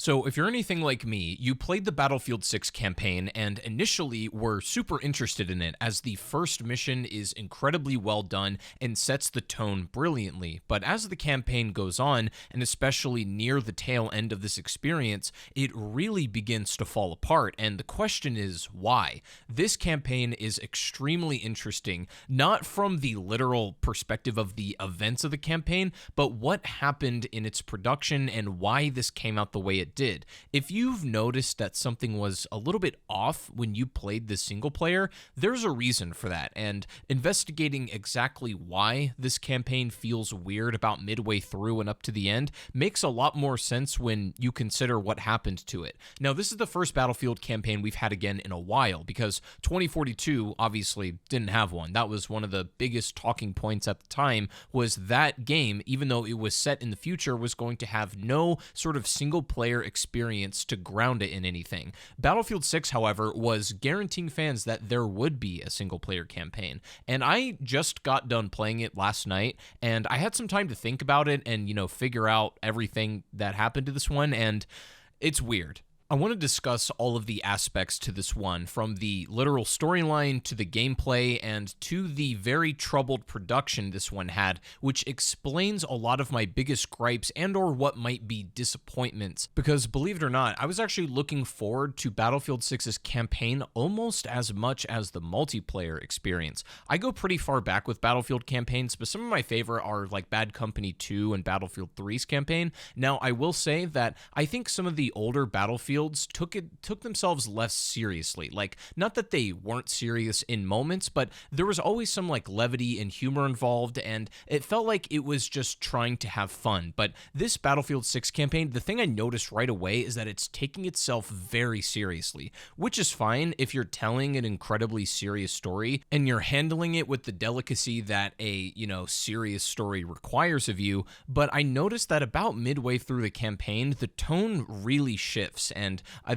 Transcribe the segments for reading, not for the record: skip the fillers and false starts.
So, if you're anything like me, you played the Battlefield 6 campaign and initially were super interested in it, as the first mission is incredibly well done and sets the tone brilliantly. But as the campaign goes on, and especially near the tail end of this experience, it really begins to fall apart. And the question is, why? This campaign is extremely interesting, not from the literal perspective of the events of the campaign, but what happened in its production and why this came out the way it did. If you've noticed that something was a little bit off when you played the single player, there's a reason for that, and investigating exactly why this campaign feels weird about midway through and up to the end makes a lot more sense when you consider what happened to it. Now, this is the first Battlefield campaign we've had again in a while, because 2042 obviously didn't have one. That was one of the biggest talking points at the time, was that game, even though it was set in the future, was going to have no sort of single player experience to ground it in anything. Battlefield 6, however, was guaranteeing fans that there would be a single player campaign. And I just got done playing it last night, and I had some time to think about it and, figure out everything that happened to this one, and it's weird. I want to discuss all of the aspects to this one, from the literal storyline to the gameplay and to the very troubled production this one had, which explains a lot of my biggest gripes and or what might be disappointments. Because believe it or not, I was actually looking forward to Battlefield 6's campaign almost as much as the multiplayer experience. I go pretty far back with Battlefield campaigns, but some of my favorite are like Bad Company 2 and Battlefield 3's campaign. Now, I will say that I think some of the older Battlefield took themselves less seriously. Like, not that they weren't serious in moments, but there was always some like levity and humor involved, and it felt like it was just trying to have fun. But this Battlefield 6 campaign, the thing I noticed right away is that it's taking itself very seriously, which is fine if you're telling an incredibly serious story and you're handling it with the delicacy that a, serious story requires of you. But I noticed that about midway through the campaign, the tone really shifts, and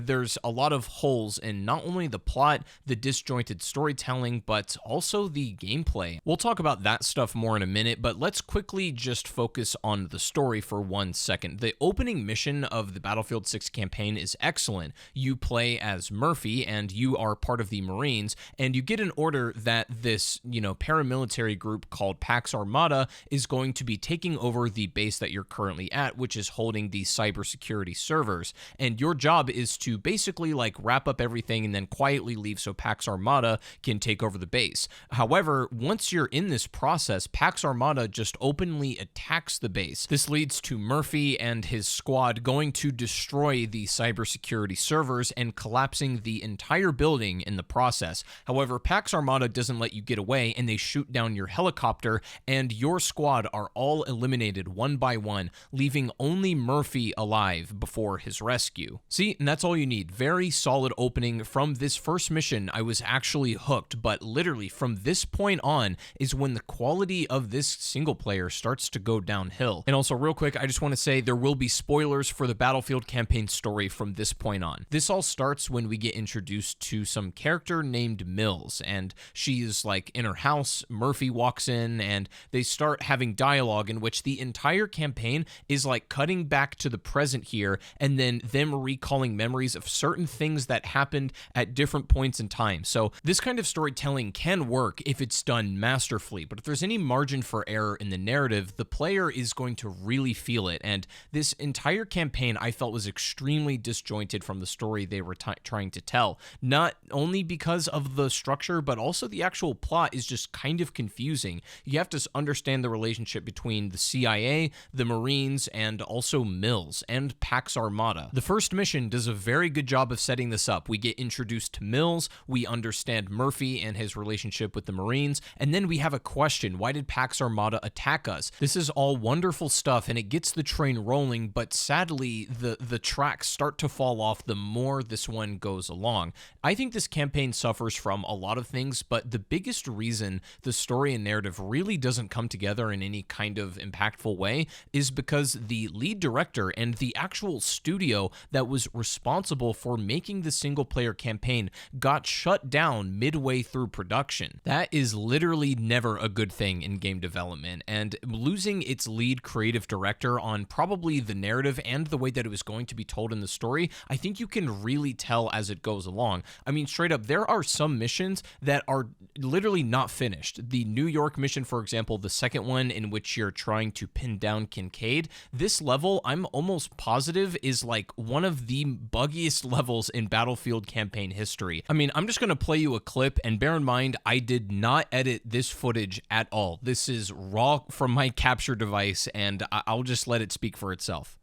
there's a lot of holes in not only the plot, the disjointed storytelling, but also the gameplay. We'll talk about that stuff more in a minute, but let's quickly just focus on the story for 1 second. The opening mission of the Battlefield 6 campaign is excellent. You play as Murphy, and you are part of the Marines, and you get an order that this, paramilitary group called Pax Armada is going to be taking over the base that you're currently at, which is holding the cybersecurity servers. And your job is to basically wrap up everything and then quietly leave so Pax Armada can take over the base. However, once you're in this process, Pax Armada just openly attacks the base. This leads to Murphy and his squad going to destroy the cybersecurity servers and collapsing the entire building in the process. However, Pax Armada doesn't let you get away, and they shoot down your helicopter, and your squad are all eliminated one by one, leaving only Murphy alive before his rescue. See, and that's all you need. Very solid opening. From this first mission, I was actually hooked, but literally from this point on is when the quality of this single player starts to go downhill. And also, real quick, I just want to say there will be spoilers for the Battlefield campaign story from this point on. This all starts when we get introduced to some character named Mills, and she is in her house. Murphy walks in, and they start having dialogue in which the entire campaign is cutting back to the present here, and then them recalling memories of certain things that happened at different points in time. So this kind of storytelling can work if it's done masterfully, but if there's any margin for error in the narrative, the player is going to really feel it. And this entire campaign I felt was extremely disjointed from the story they were trying to tell. Not only because of the structure, but also the actual plot is just kind of confusing. You have to understand the relationship between the CIA, the Marines, and also Mills and Pax Armada. The first mission does a very good job of setting this up. We get introduced to Mills, we understand Murphy and his relationship with the Marines, and then we have a question: why did Pax Armada attack us? This is all wonderful stuff, and it gets the train rolling, but sadly, the tracks start to fall off the more this one goes along. I think this campaign suffers from a lot of things, but the biggest reason the story and narrative really doesn't come together in any kind of impactful way is because the lead director and the actual studio that was responsible for making the single player campaign got shut down midway through production. That is literally never a good thing in game development, and losing its lead creative director on probably the narrative and the way that it was going to be told in the story, I think you can really tell as it goes along. I mean, straight up, there are some missions that are literally not finished. The New York mission, for example, the second one in which you're trying to pin down Kincaid, this level, I'm almost positive, is like one of the buggiest levels in Battlefield campaign history. I mean, I'm just going to play you a clip, and bear in mind, I did not edit this footage at all. This is raw from my capture device, and I'll just let it speak for itself.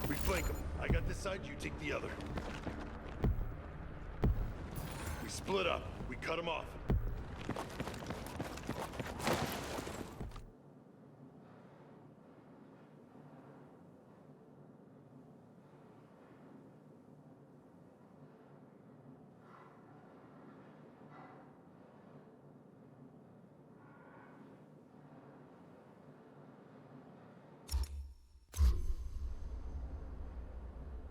We flank them. I got this side, you take the other. We split up. We cut them off.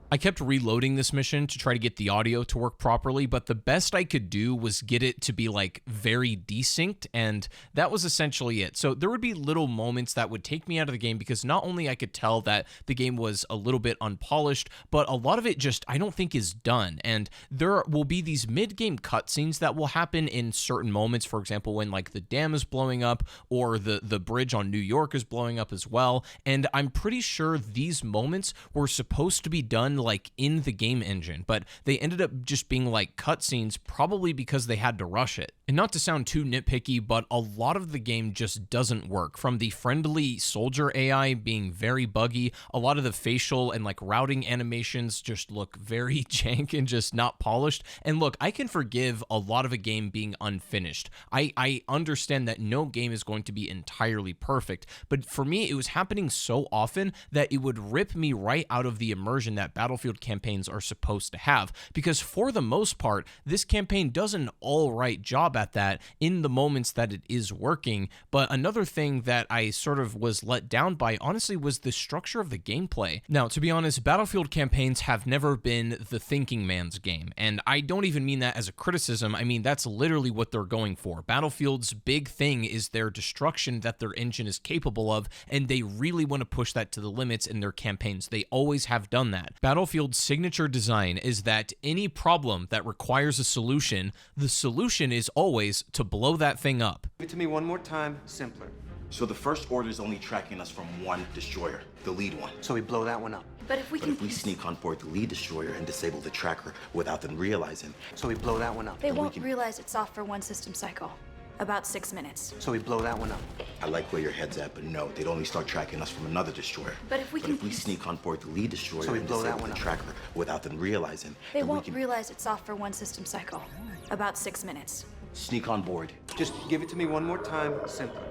I kept reloading this mission to try to get the audio to work properly, but the best I could do was get it to be like very desynced, and that was essentially it. So there would be little moments that would take me out of the game because not only I could tell that the game was a little bit unpolished, but a lot of it just I don't think is done. And there will be these mid-game cutscenes that will happen in certain moments, for example, when like the dam is blowing up or the bridge on New York is blowing up as well. And I'm pretty sure these moments were supposed to be done like in the game engine, but they ended up just being like cutscenes, probably because they had to rush it. And not to sound too nitpicky, but a lot of the game just doesn't work. From the friendly soldier AI being very buggy, a lot of the facial and like routing animations just look very jank and just not polished. And look, I can forgive a lot of a game being unfinished. I understand that no game is going to be entirely perfect, but for me, it was happening so often that it would rip me right out of the immersion that Battlefield campaigns are supposed to have, because for the most part, this campaign does an all right job at that in the moments that it is working. But another thing that I sort of was let down by, honestly, was the structure of the gameplay. Now, to be honest, Battlefield campaigns have never been the thinking man's game, and I don't even mean that as a criticism. I mean, that's literally what they're going for. Battlefield's big thing is their destruction that their engine is capable of, and they really want to push that to the limits in their campaigns. They always have done that. Battlefield's signature design is that any problem that requires a solution, the solution is always to blow that thing up. Give it to me one more time, simpler. So the first order is only tracking us from one destroyer, the lead one. So we blow that one up. But if we sneak on board the lead destroyer and disable the tracker without them realizing. So we blow that one up. They won't realize it's off for one system cycle. About 6 minutes. So we blow that one up. I like where your head's at, but no, they'd only start tracking us from another destroyer. But if we sneak on board the lead destroyer So we and blow that disable one the up. tracker without them realizing. They won't realize it's off for one system cycle. About 6 minutes. Sneak on board, Just give it to me one more time, simpler.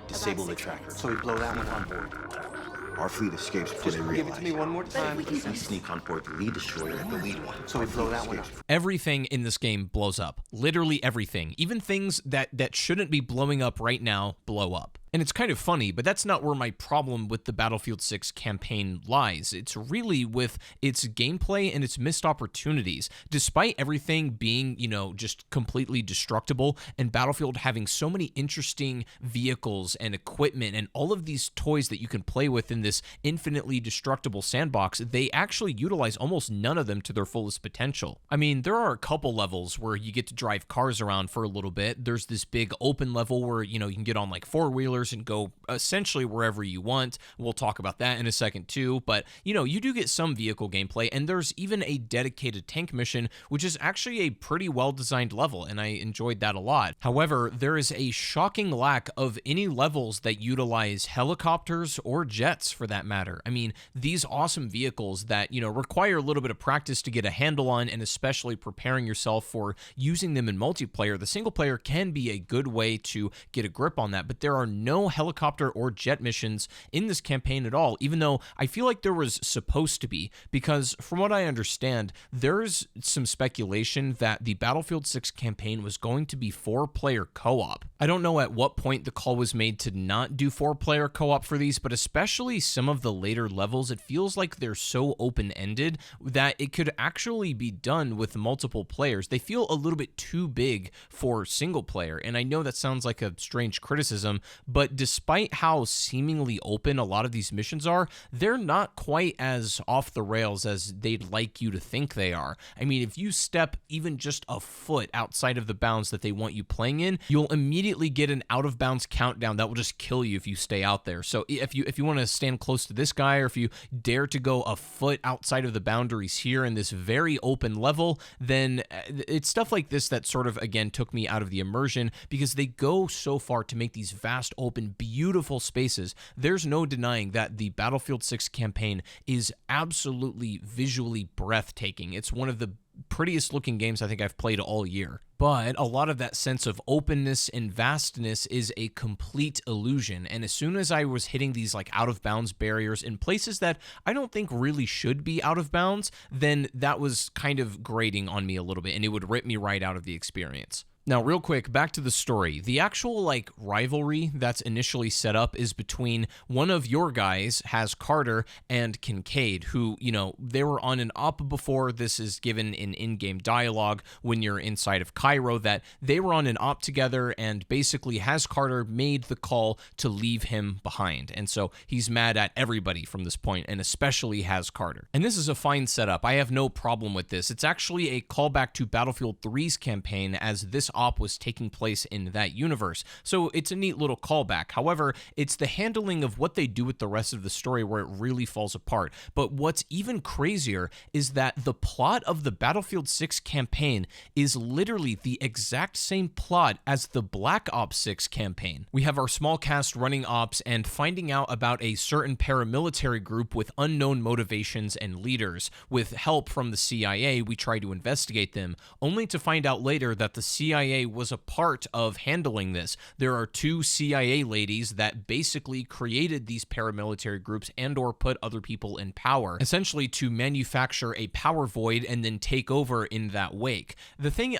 disable the 6 tracker. minutes. So we blow that one up. Our fleet escapes before Just they give realize. it to me one more time. we can- We sneak on board the lead destroyer, the lead one. So we Our blow fleet that one up. escapes Everything in this game blows up. Literally everything. Even things that shouldn't be blowing up right now blow up. And it's kind of funny, but that's not where my problem with the Battlefield 6 campaign lies. It's really with its gameplay and its missed opportunities. Despite everything being, just completely destructible, and Battlefield having so many interesting vehicles and equipment and all of these toys that you can play with in this infinitely destructible sandbox, they actually utilize almost none of them to their fullest potential. I mean, there are a couple levels where you get to drive cars around for a little bit. There's this big open level where, you can get on like four-wheelers and go essentially wherever you want. We'll talk about that in a second too, but you do get some vehicle gameplay, and there's even a dedicated tank mission, which is actually a pretty well-designed level, and I enjoyed that a lot. However, there is a shocking lack of any levels that utilize helicopters or jets for that matter. I mean, these awesome vehicles that, require a little bit of practice to get a handle on, and especially preparing yourself for using them in multiplayer. The single player can be a good way to get a grip on that, but there are no no helicopter or jet missions in this campaign at all, even though I feel like there was supposed to be, because from what I understand, there's some speculation that the Battlefield 6 campaign was going to be 4-player co-op. I don't know at what point the call was made to not do 4-player co-op for these, but especially some of the later levels, it feels like they're so open-ended that it could actually be done with multiple players. They feel a little bit too big for single player, and I know that sounds like a strange criticism, but despite how seemingly open a lot of these missions are, they're not quite as off the rails as they'd like you to think they are. I mean, if you step even just a foot outside of the bounds that they want you playing in, you'll immediately get an out-of-bounds countdown that will just kill you if you stay out there. So if you want to stand close to this guy, or if you dare to go a foot outside of the boundaries here in this very open level, then it's stuff like this that sort of, again, took me out of the immersion, because they go so far to make these vast, open, beautiful spaces. There's no denying that the Battlefield 6 campaign is absolutely visually breathtaking. It's one of the prettiest looking games I think I've played all year. But a lot of that sense of openness and vastness is a complete illusion. And as soon as I was hitting these like out of bounds barriers in places that I don't think really should be out of bounds, then that was kind of grating on me a little bit, and it would rip me right out of the experience. Now, real quick, back to the story. The actual, rivalry that's initially set up is between one of your guys, Has Carter, and Kincaid, who, they were on an op before. This is given in in-game dialogue when you're inside of Cairo, that they were on an op together, and basically Has Carter made the call to leave him behind. And so he's mad at everybody from this point, and especially Has Carter. And this is a fine setup. I have no problem with this. It's actually a callback to Battlefield 3's campaign, as this op was taking place in that universe. So it's a neat little callback. However, it's the handling of what they do with the rest of the story where it really falls apart. But what's even crazier is that the plot of the Battlefield 6 campaign is literally the exact same plot as the Black Ops 6 campaign. We have our small cast running ops and finding out about a certain paramilitary group with unknown motivations and leaders. With help from the CIA, we try to investigate them, only to find out later that the CIA was a part of handling this. There are 2 CIA ladies that basically created these paramilitary groups and or put other people in power, essentially to manufacture a power void and then take over in that wake. The thing,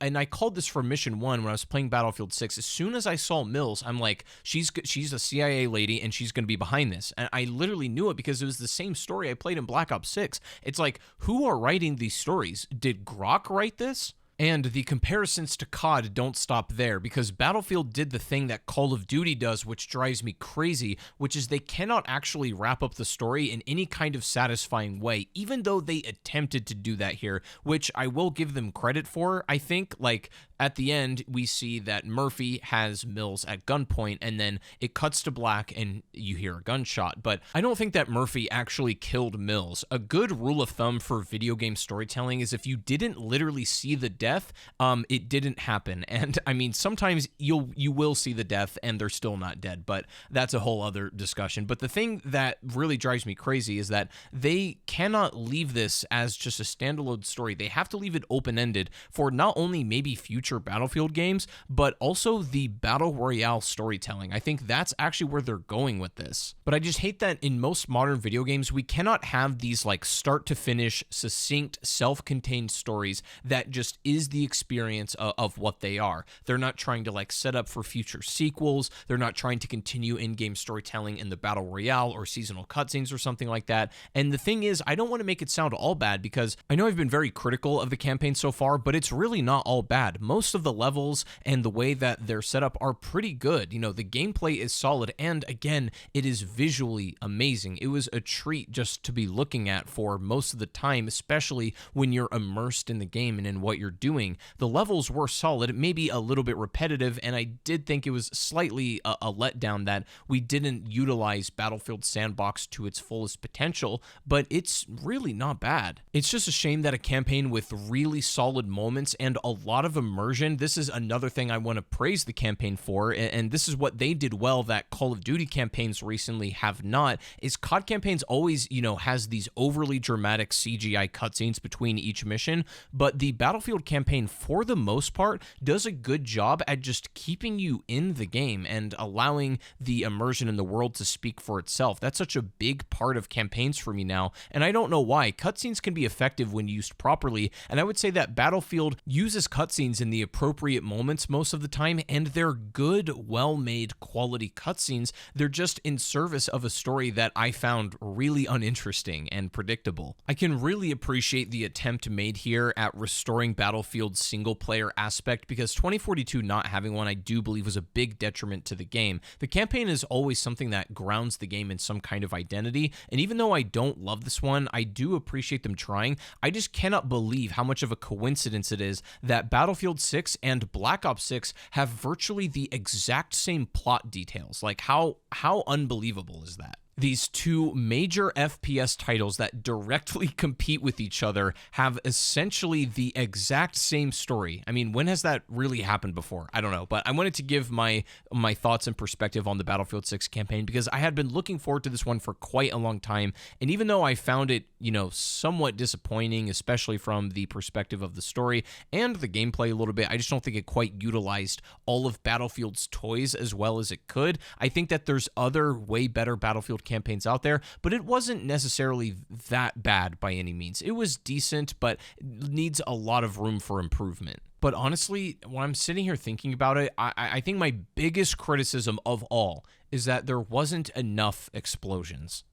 and I called this for Mission 1 when I was playing Battlefield 6, as soon as I saw Mills, I'm like, she's a CIA lady and she's going to be behind this. And I literally knew it because it was the same story I played in Black Ops 6. It's like, who are writing these stories? Did Grok write this? And the comparisons to COD don't stop there, because Battlefield did the thing that Call of Duty does, which drives me crazy, which is they cannot actually wrap up the story in any kind of satisfying way, even though they attempted to do that here, which I will give them credit for. I think, at the end, we see that Murphy has Mills at gunpoint, and then it cuts to black and you hear a gunshot. But I don't think that Murphy actually killed Mills. A good rule of thumb for video game storytelling is if you didn't literally see the death, it didn't happen. And I mean, sometimes you will see the death and they're still not dead, but that's a whole other discussion. But the thing that really drives me crazy is that they cannot leave this as just a standalone story. They have to leave it open-ended for not only maybe future Battlefield games, but also the Battle Royale storytelling. I think that's actually where they're going with this. But I just hate that in most modern video games, we cannot have these start to finish, succinct, self-contained stories that just is the experience of what they are. They're not trying to set up for future sequels. They're not trying to continue in-game storytelling in the Battle Royale or seasonal cutscenes or something like that. And the thing is, I don't want to make it sound all bad, because I know I've been very critical of the campaign so far, but it's really not all bad. Most of the levels and the way that they're set up are pretty good. The gameplay is solid, and again, it is visually amazing. It was a treat just to be looking at for most of the time, especially when you're immersed in the game and in what you're doing. The levels were solid, maybe a little bit repetitive, and I did think it was slightly a letdown that we didn't utilize Battlefield Sandbox to its fullest potential, but it's really not bad. It's just a shame that a campaign with really solid moments and a lot of immersion immersion. This is another thing I want to praise the campaign for, and this is what they did well that Call of Duty campaigns recently have not, is COD campaigns always, has these overly dramatic CGI cutscenes between each mission, but the Battlefield campaign, for the most part, does a good job at just keeping you in the game and allowing the immersion in the world to speak for itself. That's such a big part of campaigns for me now, and I don't know why. Cutscenes can be effective when used properly, and I would say that Battlefield uses cutscenes in the appropriate moments most of the time, and they're good, well-made, quality cutscenes. They're just in service of a story that I found really uninteresting and predictable. I can really appreciate the attempt made here at restoring Battlefield's single-player aspect, because 2042 not having one, I do believe, was a big detriment to the game. The campaign is always something that grounds the game in some kind of identity, and even though I don't love this one, I do appreciate them trying. I just cannot believe how much of a coincidence it is that Battlefield 6 and Black Ops 6 have virtually the exact same plot details. Like, how unbelievable is that? These two major FPS titles that directly compete with each other have essentially the exact same story. I mean, when has that really happened before? I don't know, but I wanted to give my thoughts and perspective on the Battlefield 6 campaign because I had been looking forward to this one for quite a long time, and even though I found it, somewhat disappointing, especially from the perspective of the story and the gameplay a little bit, I just don't think it quite utilized all of Battlefield's toys as well as it could. I think that there's other way better Battlefield campaigns out there, but it wasn't necessarily that bad by any means. It was decent, but needs a lot of room for improvement. But honestly, when I'm sitting here thinking about it, I think my biggest criticism of all is that there wasn't enough explosions.